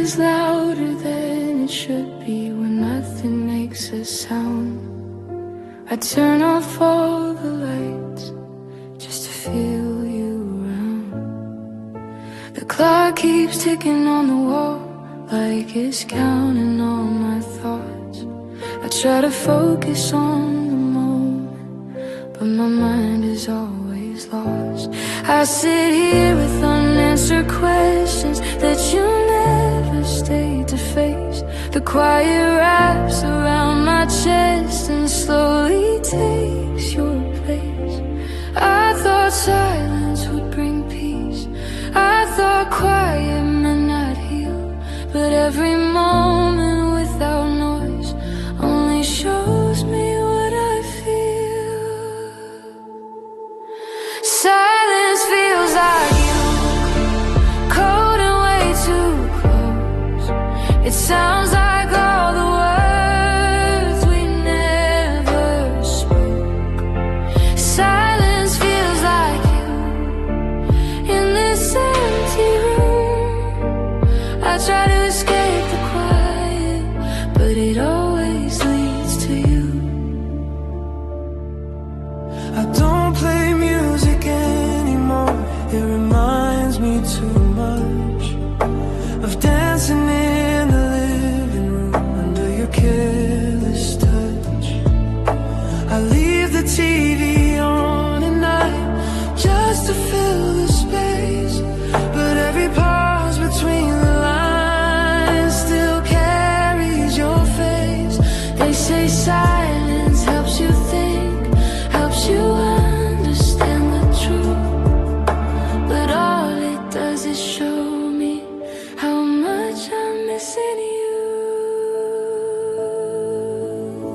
is louder than it should be when nothing makes a sound. I turn off all the lights just to feel you around. The clock keeps ticking on the wall like it's counting all my thoughts. I try to focus on the moment, but my mind is always lost. I sit here with unanswered questions that you never stayed to face. The quiet wraps around my chest and slowly takes your place. I thought silence would bring peace. I thought quiet meant I'd heal. But every moment without noise only shows me what I feel. Silence feels like you, cold and way too close. It sounds like all the words we never spoke. Silence feels like you in this empty room. I try to escape the quiet, but it always leads to you. I don't play music anymore. It reminds me too much of dancing in the living room under your careless touch. I leave the TV on at night just to fill the space, but every pause between the lines still carries your face. They say silence helps you think, helps you understand the truth, but all it does is show me how much I'm missing you.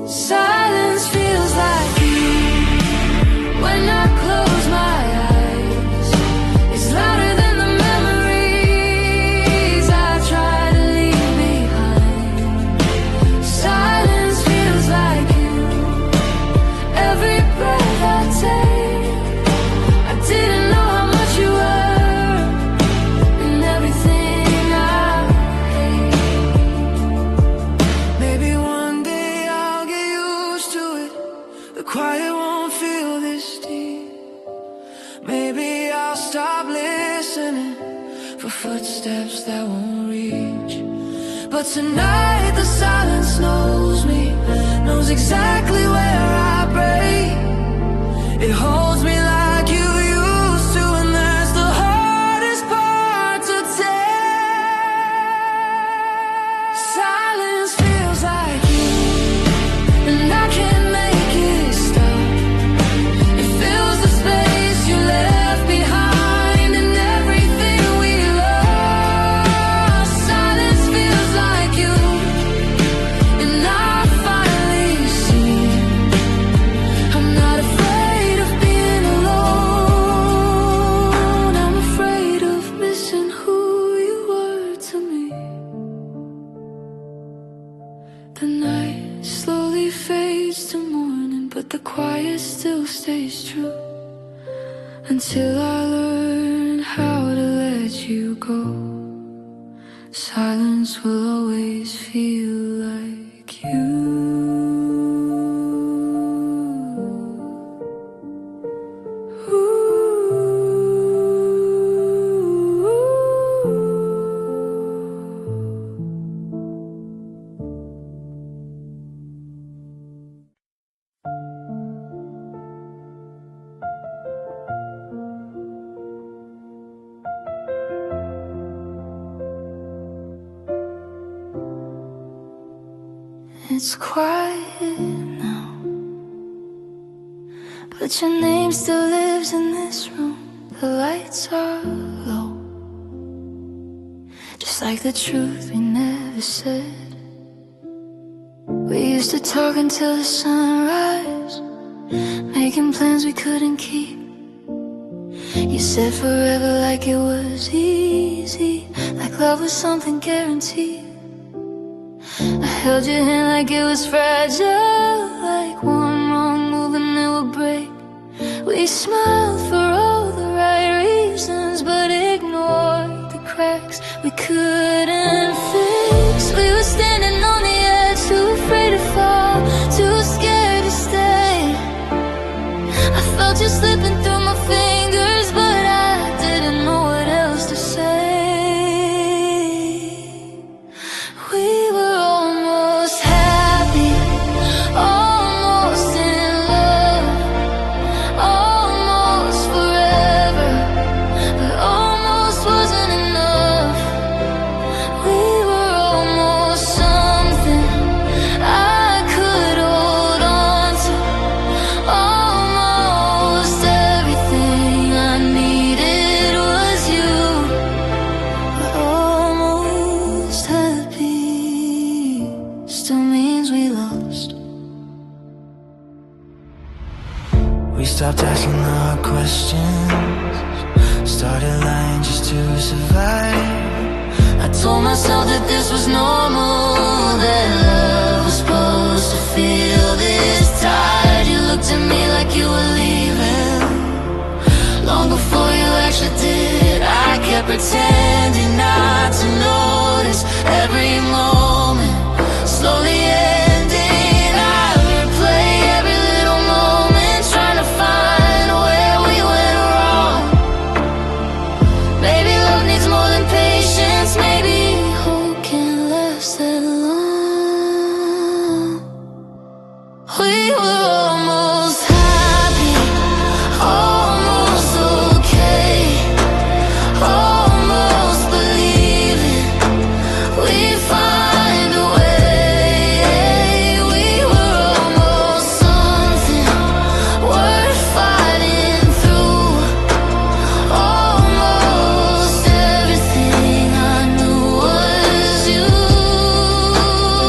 Silence feels like you when I close my eyes. It's louder than the memories I try to leave behind. Silence feels like you every breath I take. I didn't know how much you were in everything I hate. Maybe one day I'll get used to it. The quiet won't feel this deep. Maybe I'll stop listening for footsteps that won't reach. But tonight the silence knows me, knows exactly where I break. It holds me like you used to, and that's the hardest part to take. Silence feels like you, and I can't make it stop. It fills the space you left behind and everything we lost. Silence feels like you, and I finally see I'm not afraid of being alone. I'm afraid of missing who you were to me. The night slowly fades to morning, but the quiet still stays true until I learn how to let you go. Silence will always feel like you. It's quiet now, but your name still lives in this room. The lights are low, just like the truth we never said. We used to talk until the sunrise, making plans we couldn't keep. You said forever like it was easy, like love was something guaranteed. I held your hand like it was fragile, like one wrong move and it would break. We smiled for all the right reasons, but ignored the cracks we couldn't fix. asking the hard questions, started lying just to survive. I told myself that this was normal, that love was supposed to feel this tight. You looked at me like you were leaving, long before you actually did. I kept pretending not to notice every moment slowly ending. I replay every little moment, trying to find where we went wrong. Maybe love needs more than patience, maybe hope can't last that long. We were almost happy, almost okay, almost believing we'd find a way. We were almost something worth fighting through, almost everything I knew was you.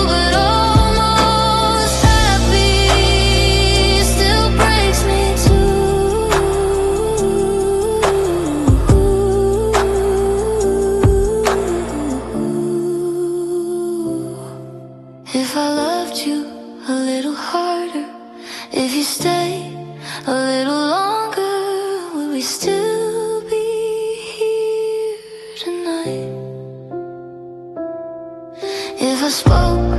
But almost happy still breaks me too. If I loved you a little harder, if you stayed a little longer, would we still be here tonight? If I spoke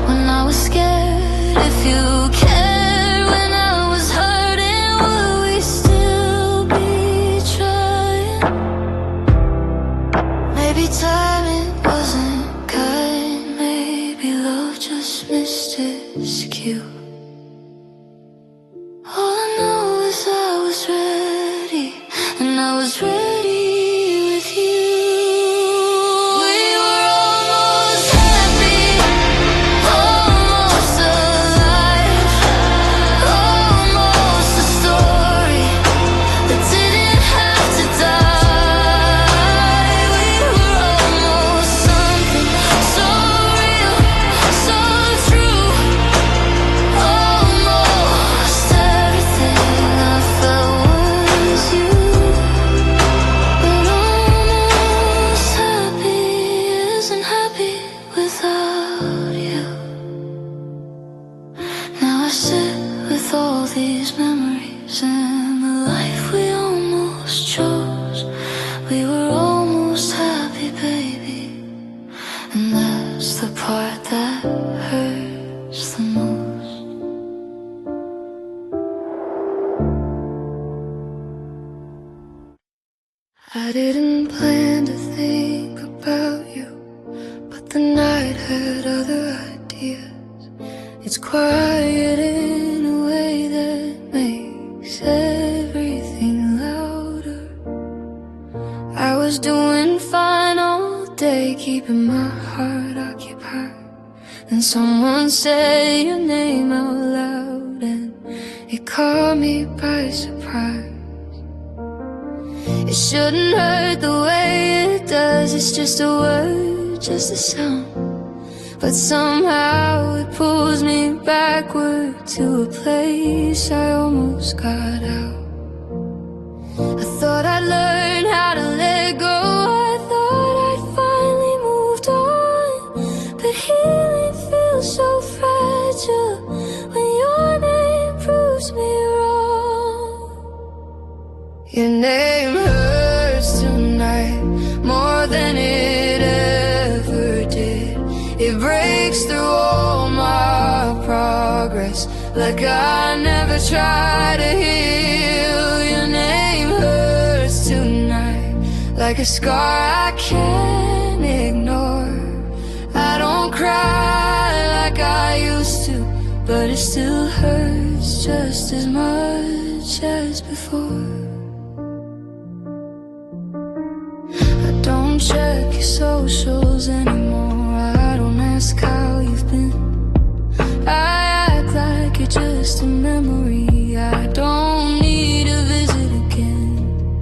when I was scared, if you cared when I was hurting, would we still be trying? Maybe timing wasn't kind, maybe love just missed its cue. All I know is I was ready, and I was ready with you. We were almost happy, almost alive, almost a story that didn't have to die. We were almost something so real, so true, almost everything I felt was you. But almost happy isn't happy without you. Now I sit with all these memories and the life we almost chose. We were almost happy, baby, and that's the part that hurts the most. I didn't plan to think about you, but the night had other ideas. It's quiet in a way that makes everything louder. I was doing fine all day, keeping my heart occupied. Then someone said your name out loud, and it caught me by surprise. It shouldn't hurt the way it does, it's just a word, just a sound. But somehow it pulls me backward to a place I almost got out. I thought I'd learn how to let go, I thought I'd finally moved on. But healing feels so fragile when your name proves me wrong. Your name hurts tonight more than it ever did. It breaks through all my progress, like I never tried to heal. Your name hurts tonight, like a scar I can't ignore. I don't cry like I used to, but it still hurts just as much as before. I don't check your socials anymore, I don't ask how you've been. I act like you're just a memory I don't need to visit again.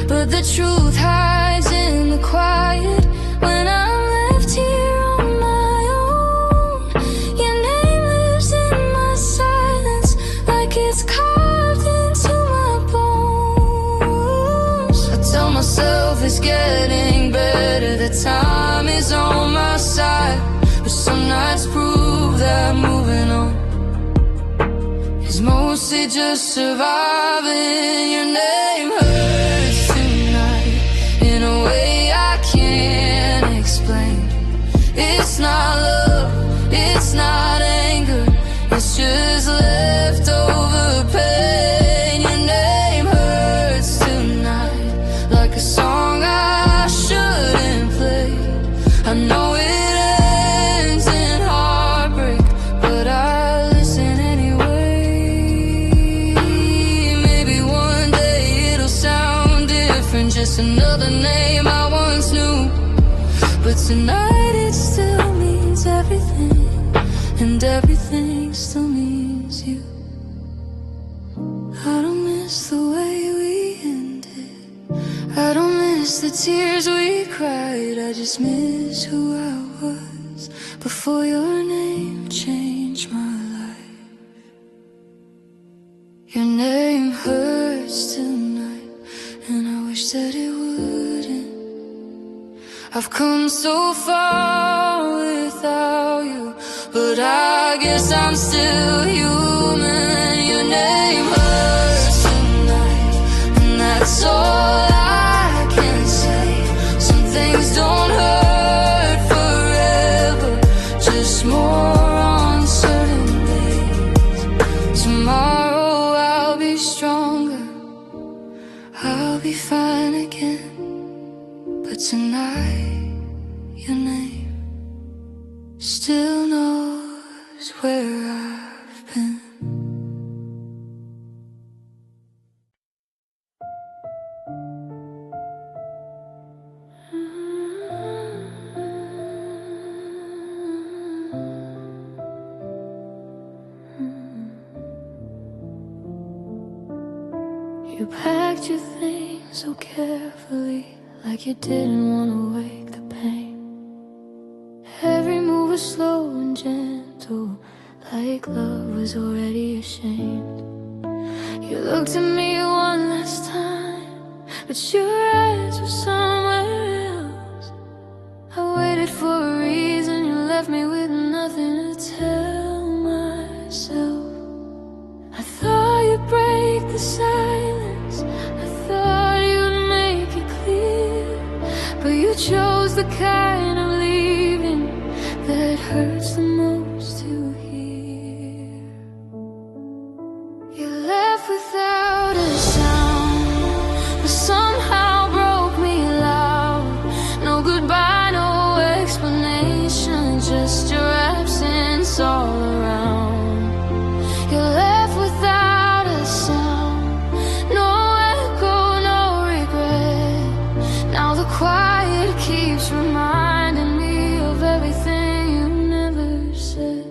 But the truth hides in the quiet when I'm left here on my own. Your name lives in my silence like it's carved into my bones. nights prove that moving on is mostly just surviving. Your name hurts tonight in a way I can't explain. It's not love, it's not anger, it's just leftover pain. Your name hurts tonight like a song I shouldn't play. I know it ends in heartbreak, but I listen anyway. Maybe one day it'll sound different, just another name I once knew. But tonight it still means everything, and everything still means you. I don't miss the way we ended, I don't miss the tears we cried. I just miss who I was before your name changed my life. Your name hurts tonight, and I wish that it wouldn't. I've come so far without you, but I guess I'm still human. Your name hurts tonight, and that's all I can say. Some things don't hurt forever, just more on certain days. Tomorrow I'll be stronger, I'll be fine again. But tonight, your name still knows where I've been. You packed your things so carefully, like you didn't want to wake the pain. Every move was slow and gentle, like love was already ashamed. You looked at me one last time, but your eyes were somewhere else. I waited for a reason, you left me with nothing to tell myself. I thought you'd break the silence, I thought you'd make it clear, but you chose the kind of leaving that hurts the most to hear. You left without a sound, but somehow broke me loud. No goodbye, no explanation, just your absence all around. You left without a sound, no echo, no regret. Now the quiet keeps reminding me of everything you never said.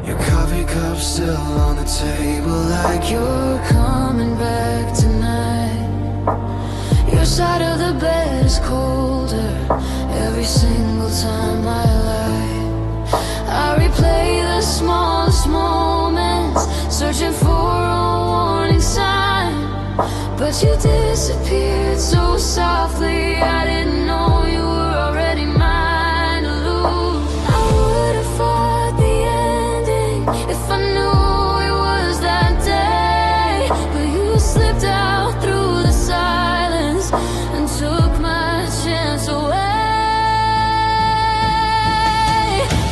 Your coffee cup still on the table, like You're coming back tonight. Your side of the bed is colder every single time I lie. I replay the smallest moments, searching for a warning sign, but you disappeared so softly, I didn't know you were already mine to lose. I would have fought the ending if I knew it was that day, but you slipped out through the silence and took my chance away.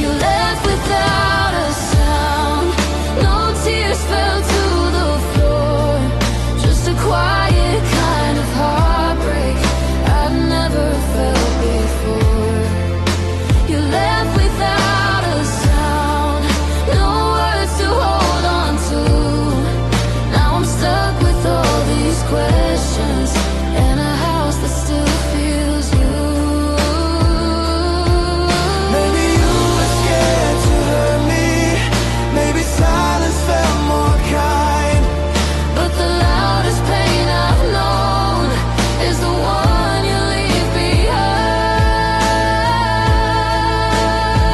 You left without a sound, no tears fell to the floor, just a quiet kind of heartbreak I've never felt before. You left without a sound, no words to hold on to. Now I'm stuck with all these questions and a house that still feels you. maybe you were scared to hurt me, maybe silence felt more kind. But the loudest pain I've known is the one you leave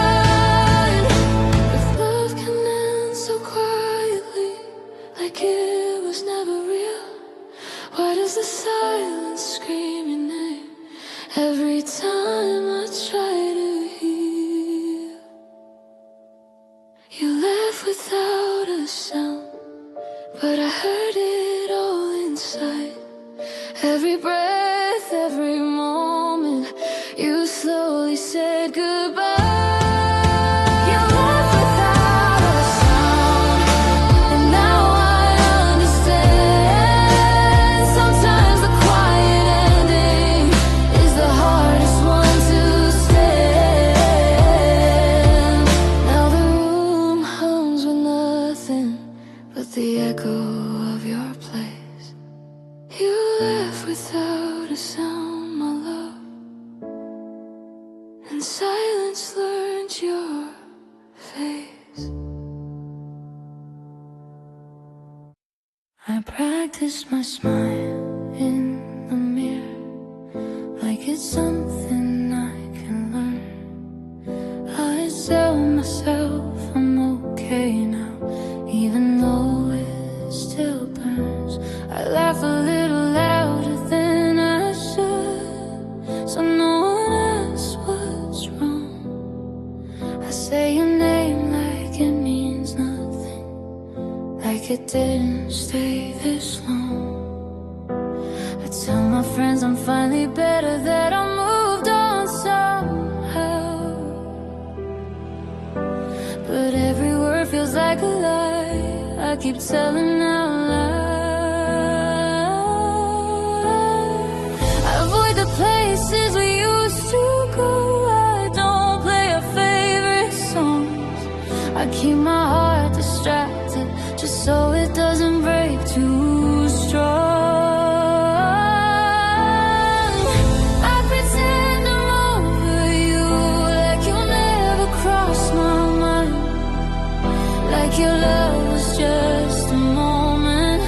behind. If love can end so quietly, like it was never real, why does the silence scream your name every time I try to heal? inside. Every breath, every moment, you slowly said goodbye. You left without a sound, and now I understand. Sometimes the quiet ending is the hardest one to stand. Now the room hums with nothing but the echo of your place. You left without a sound, my love, and silence learned your face. I practiced my smile in the mirror, like it's something I can learn. I tell myself I'm okay now, even though it still burns. I laugh a little louder than I should, so no one asks what's wrong. I say your name like it means nothing, like it didn't stay this long. I tell my friends I'm finally better, that I moved on somehow, but every word feels like a lie I keep telling out loud. I avoid the places we used to go. I don't play our favorite songs. I keep my heart distracted just so it doesn't break too strong. I pretend I'm over you, like you'll never cross my mind, like your love was just a moment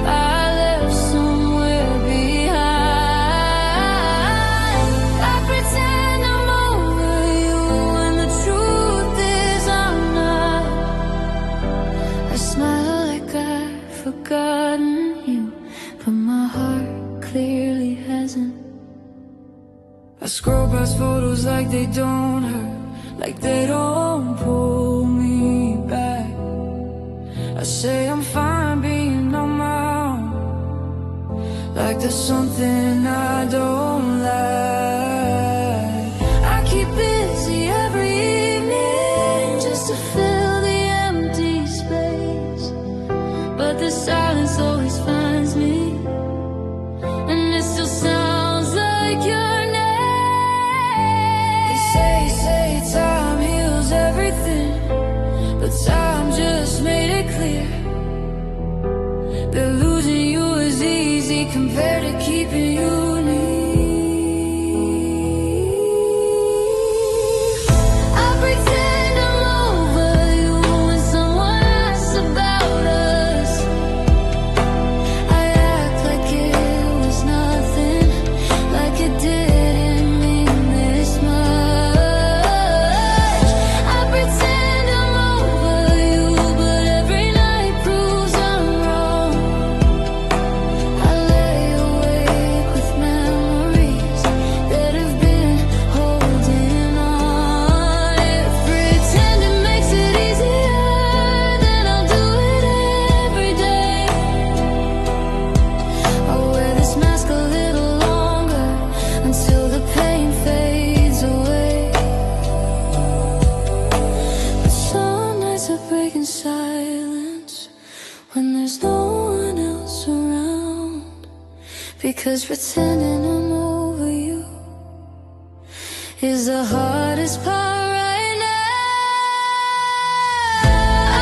I left somewhere behind. I pretend I'm over you when the truth is I'm not. I smile like I've forgotten you, but my heart clearly hasn't. I scroll past photos like they don't hurt, like they don't pull me back. I say I'm fine being on my own, like there's something I don't like. I keep busy every evening just to fill the empty space, but the silence always finds me, and it still sounds like your name. They say time heals everything, but time just made it clear that losing you is easy compared to keeping you near. I pretend I'm over you when someone asks about us. I act like it was nothing, like it didn't mean this much. I pretend I'm over you, but every night proves I'm wrong. I lay awake with memories that have been holding on. If pretending makes it easier, then I'll do it every day. I'll wear this mask a little longer until the pain fades away. But some nights I break in silence when there's no one else around, because pretending I'm over you is the hardest part right now.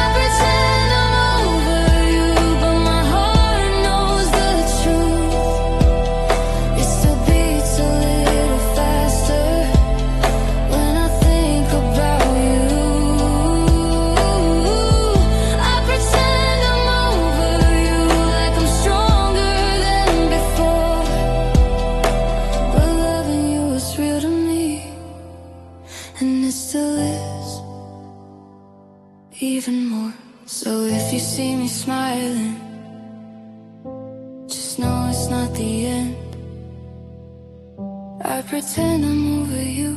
I pretend I'm over you, but my heart knows the truth. It still beats a little faster when I think about you. I pretend I'm over you, like I'm stronger than before, but loving you is real to me, and it still is, even more. So if you see me smiling, just know it's not the end. I pretend I'm over you,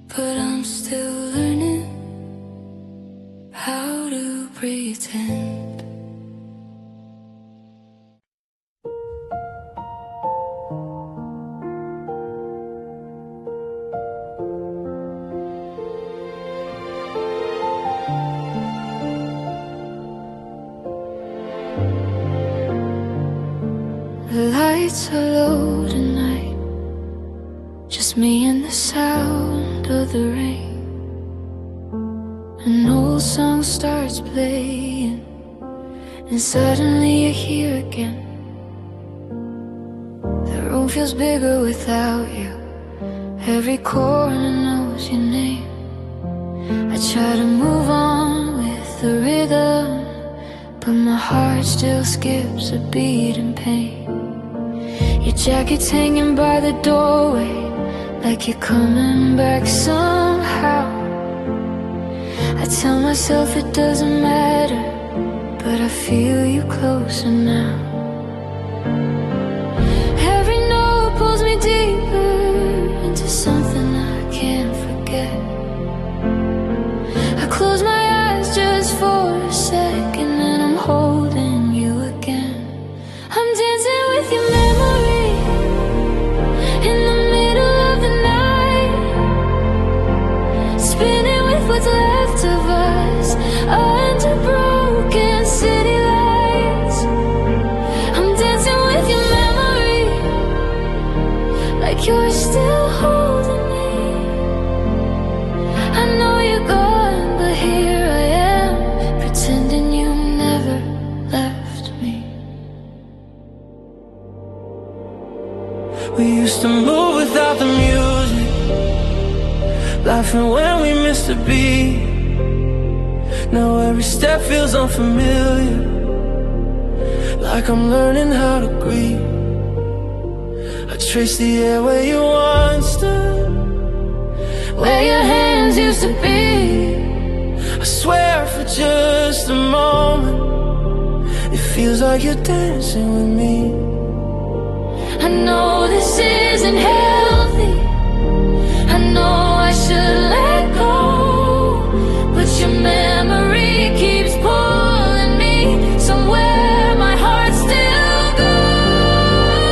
but I'm still learning how to pretend. The lights are low tonight, just me and the sound of the rain. An old song starts playing, and suddenly you're here again. The room feels bigger without you. Every corner knows your name. I try to move on with the rhythm, but my heart still skips a beat in pain. Your jacket's hanging by the doorway, like you're coming back somehow. I tell myself it doesn't matter, but I feel you closer now. Every note pulls me deeper into something I can't forget. I close my eyes just for a second, and I'm holding you again. I'm dancing with your memory in the middle of the night, spinning with what's left of us under broken city lights. I'm dancing with your memory, like you're still holding me. I know you're gone, but here I am, pretending you never left me. We used to move without the music, laughing when we missed a beat. Now every step feels unfamiliar, like I'm learning how to grieve. I trace the air where you once stood, Where your hands used to be. I swear for just a moment, it feels like you're dancing with me. I know this isn't healthy, I know I should let go, but your memory keeps pulling me somewhere my heart still goes.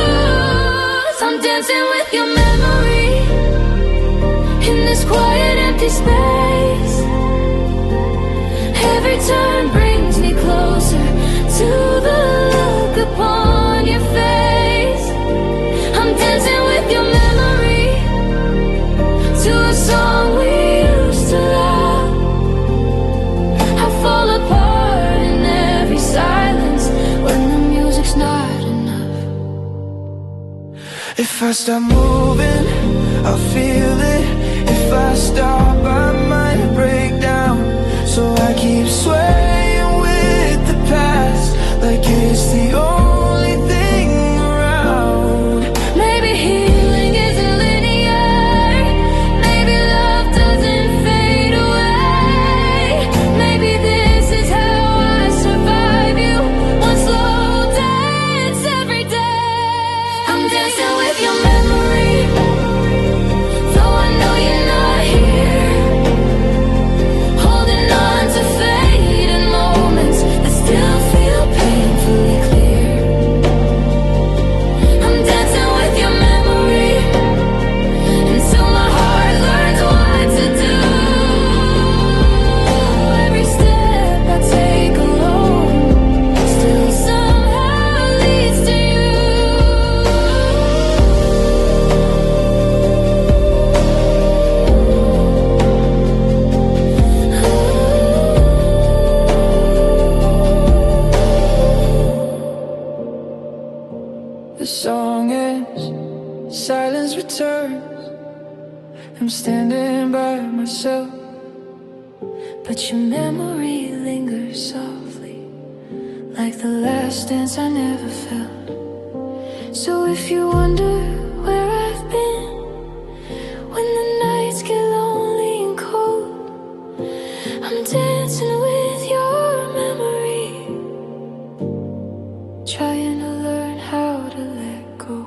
I'm dancing with your memory in this quiet empty space. Every turn brings me closer to the look upon your face. I'm dancing with your memory to a song we used to love. I fall apart in every silence when the music's not enough. If I stop moving, I'll feel it. If I stop, I might break down. So I keep swaying with the past, like it's the only thing around. Maybe healing isn't linear, maybe love doesn't fade away. Maybe this is how I survive you, one slow dance every day. I'm dancing with your memory, though I know you're not here, holding on to fading moments that still feel painfully clear. I'm dancing with your memory until my heart learns what to do. Every step I take alone still somehow leads to you. The song ends, silence returns. I'm standing by myself, But your memory lingers softly, like the last dance I never felt. So if you wonder where I've been when the nights get lonely and cold, I'm dancing with your memory, trying to learn how to let go.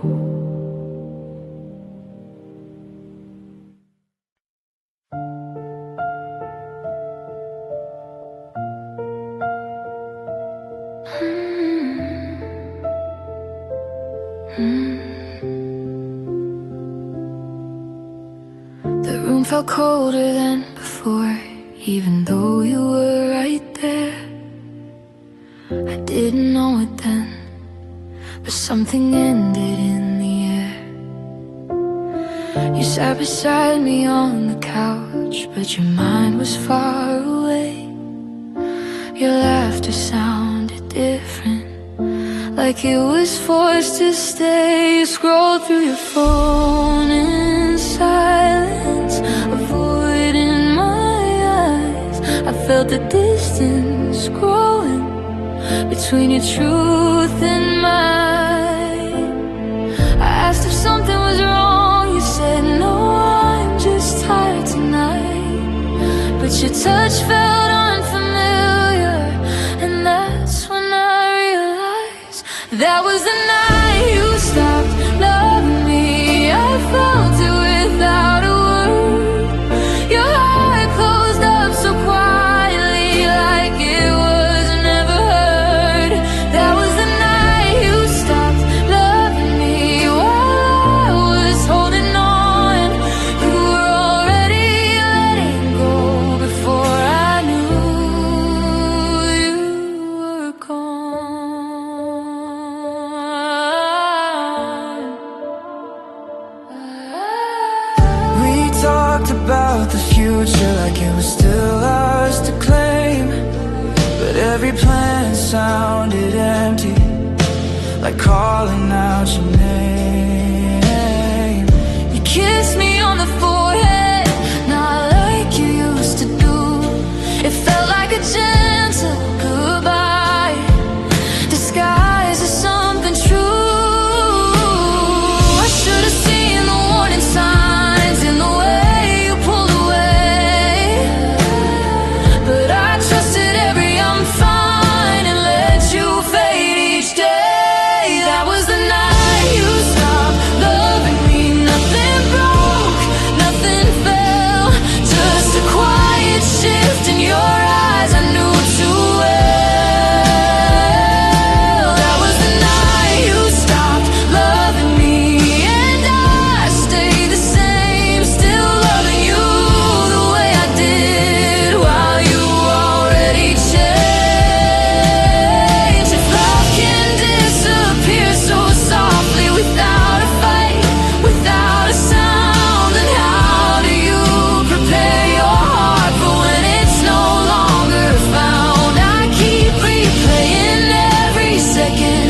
The room felt colder than before, even though you were right there. I didn't know it then, but something ended in the air. You sat beside me on the couch, but your mind was far away. Your laughter sounded different, like it was forced to stay. You scrolled through your phone in silence, avoiding my eyes. I felt the distance growing between your truth and mine. I asked if something was wrong. You said no, I'm just tired tonight. But your touch felt unfamiliar, and that's when I realized that was the night you stopped loving me. I felt it without a word. Your heart closed up so quietly, like it was never heard. That was the night you stopped loving me. While I was holding on, you were already letting go before I knew you were gone. We talked about the future like it was still ours to claim, but every plan sounded empty, like calling out your name. You kissed me on the forehead, not like you used to do. It felt like a gentle goodbye, disguised as something true. I should have seen the warning signs in the way you pulled away, but I trusted every I'm fine and let you fade each day. That was the night you stopped loving me. Nothing broke, nothing fell, just a quiet shift in your eyes I knew too well. That was the night you stopped loving me, and I stayed the same, still loving you the way I did, while you already changed. If love can disappear so softly without a fight, without a sound, then how do you prepare your heart for when it's no longer found? I keep replaying every second,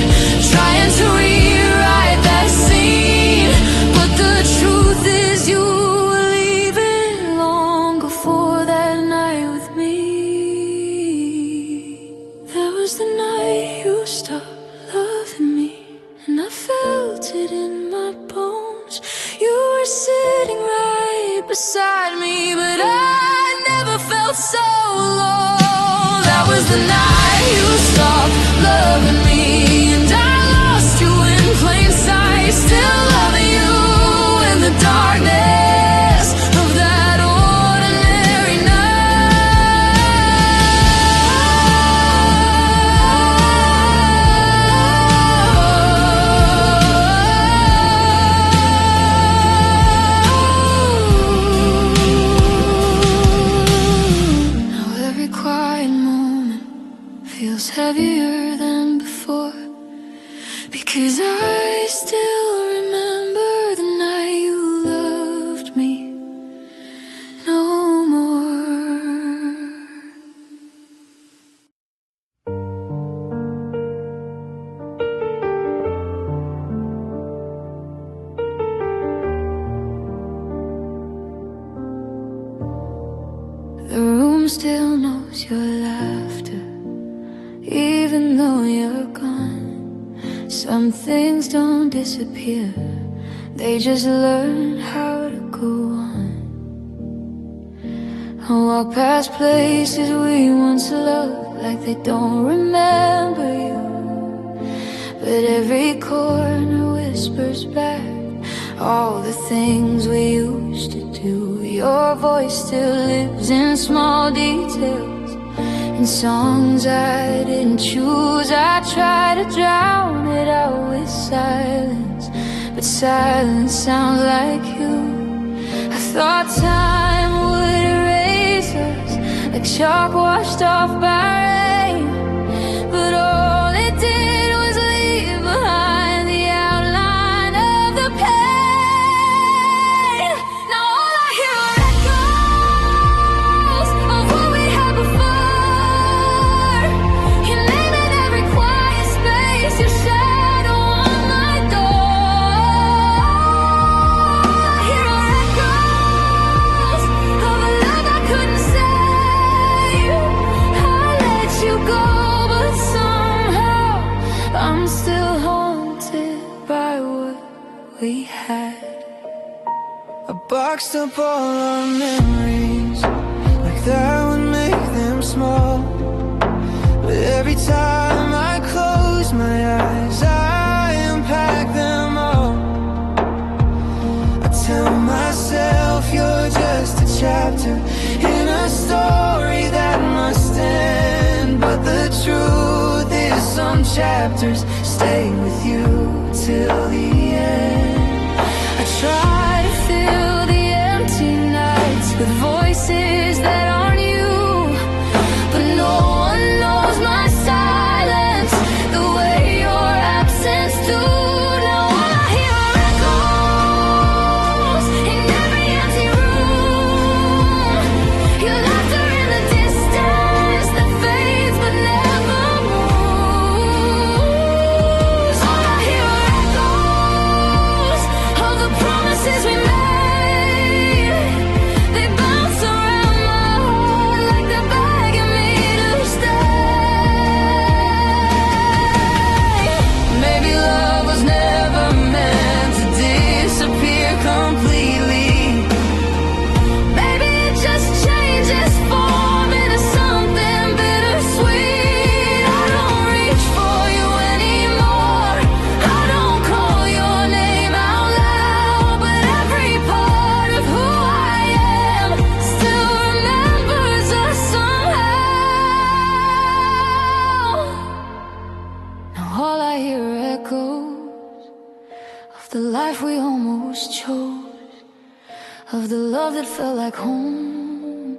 trying to rewrite that scene, but the truth is you were leaving long before that night with me. That was the night you stopped loving me, and I felt it in my bones. You were sitting right beside me, but I never felt so alone. That was the night you stopped loving me, and I lost you in plain sight, still loving you in the darkness of that ordinary night. Now every quiet moment feels heavier than before, because I still remember the night you loved me no more. The room still knows your laughter, even though you're gone. Some things don't disappear, they just learn how to go on. I walk past places we once loved like they don't remember you, but every corner whispers back all the things we used to do. Your voice still lives in small details, in songs I didn't choose. I try to drown it out with silence, but silence sounds like you. I thought time would erase us like chalk washed off by rain, but all it did was leave behind we had. I boxed up all our memories, like that would make them small. But every time I close my eyes, I unpack them all. I tell myself you're just a chapter in a story that must end. But the truth is some chapters stay with you till the end. I try to fill the empty nights with voices that aren't you, but no one knows my silence the way your absence do. Now all I hear are echoes in every empty room. Your laughter in the distance that fades but never moves. All I hear are echoes of the promises we made. They bounce around my heart like they're begging me to stay. Maybe love was never meant to disappear completely. Maybe it just changes form into something bittersweet. I don't reach for you anymore. I don't call your name out loud, but every part of who I am still remembers us somehow. Now all I hear are echoes of the life we almost chose, of the love that felt like home,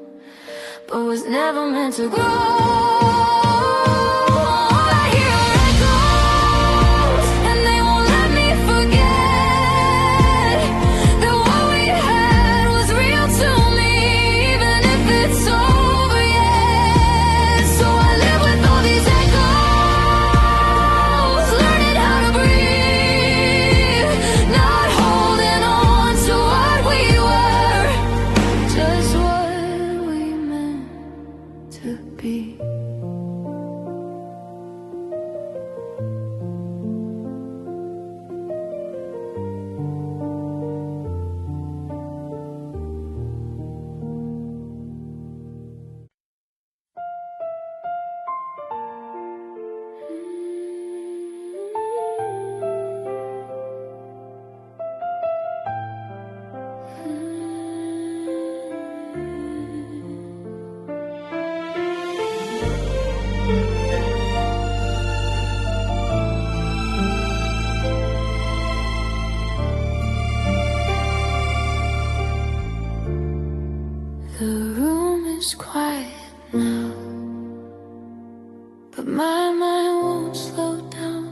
but was never meant to grow. All I hear are echoes, and they won't let me forget that what we had was real to me, even if it's over yet. So I live with all these echoes, learning how to breathe, not holding on to what we were, just what we meant to be. The room is quiet now, but my mind won't slow down.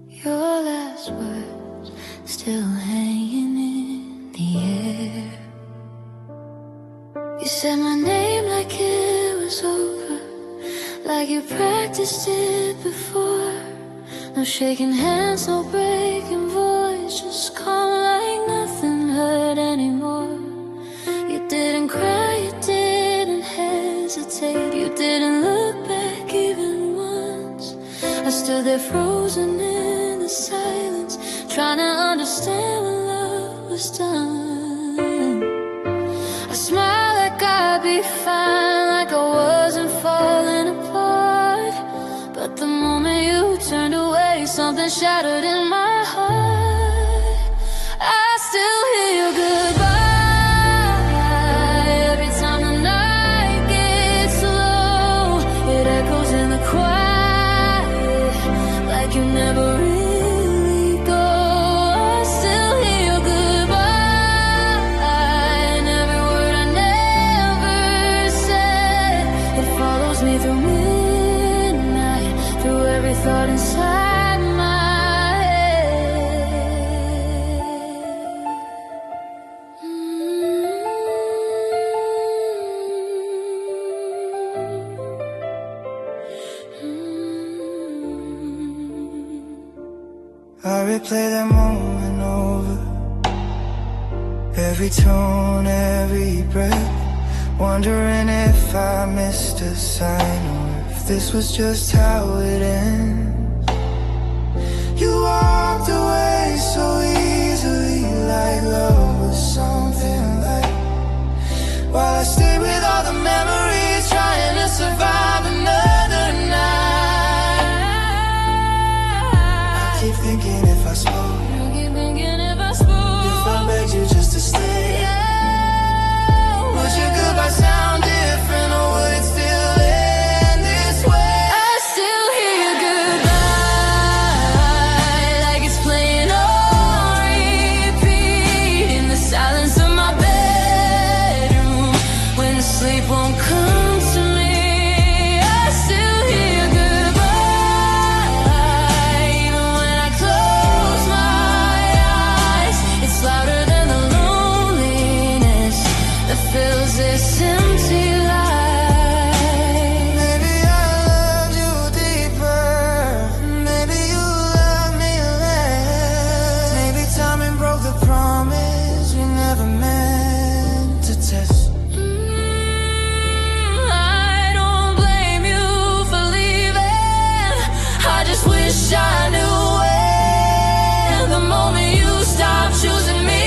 Your last words still hanging in the air. You said my name like it was over, like you practiced it before. No shaking hands, no breaking voice, just calm like nothing hurt anymore. You didn't cry, you didn't hesitate, you didn't look back even once. I stood there frozen in the silence, trying to understand when love was done. I smiled like I'd be fine, like I wasn't falling apart. But the moment you turned away, something shattered in my heart. I still hear your goodbye. You never really go. I still hear your goodbye, and every word I never said, it follows me through midnight, through every thought inside my head. I replay that moment over, every tone, every breath, wondering if I missed a sign or if this was just how it ends. You walked away so easy, something like, while I stay with all the memories, trying to survive another night. I keep thinking if I spoke, if I begged you just to stay, would your goodbye sound different, or would it still end this way? I still hear your goodbye, like it's playing on repeat in the silence of my bedroom, when the sleep won't come to me. I still hear your goodbye, even when I close my eyes. It's louder than the loneliness that fills this empty life. Maybe I loved you deeper, maybe you loved me less. Maybe timing broke the promise we never meant to test. I don't blame you for leaving. I just wish I knew when, the moment you stopped choosing me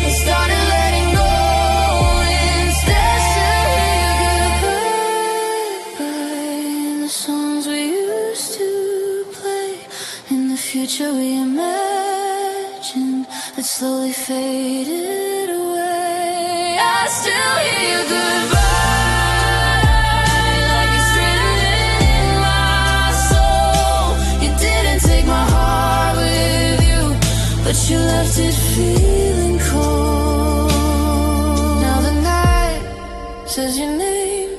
and started letting go instead. Still hear your goodbye in the songs we used to play, in the future we imagined that slowly faded away. I still hear your goodbye, like it's written in my soul. You didn't take my heart with you, but you left it feeling cold. Now the night says your name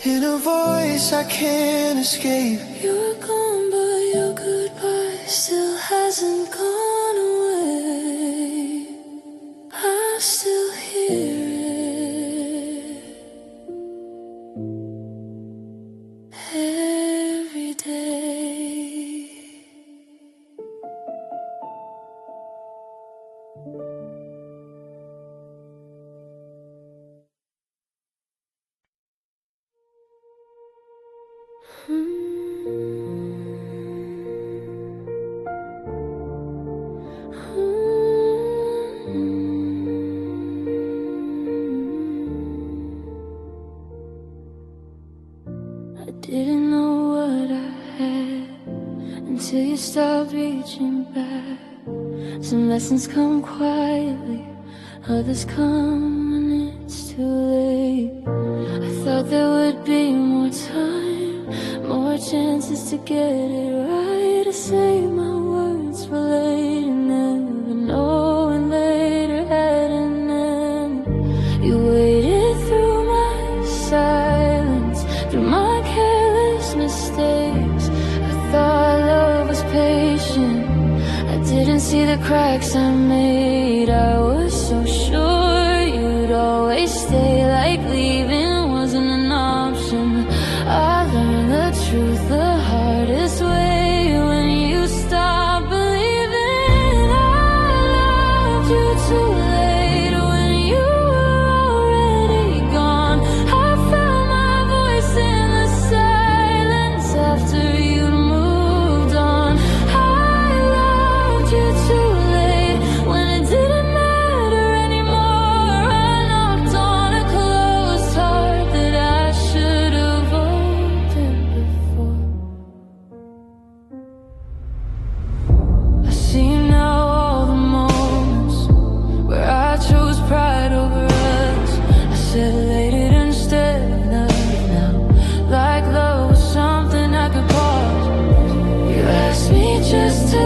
in a voice I can't escape. You're gone, but your goodbye still hasn't gone away. I still hear it every day. I didn't know what I had until you stopped reaching back. Some lessons come quietly, others come when it's too late. I thought there would be more time, more chances to get it right. I say my words for later, never knowing later had an end. You waited through my silence, through my careless mistakes. I thought love was patient, I didn't see the cracks I made. I was so sure you'd always stay, like leaving wasn't an option. I learned the truth the hardest way, when you stopped believing I loved you too late. When you were already gone, I found my voice in the silence after you'd moved on. I loved you too late, when it didn't matter anymore. I knocked on a closed heart that I should have opened before. I see now all the moments where I chose pride over us. I said later instead of love now, like love was something I could pause. You asked me just to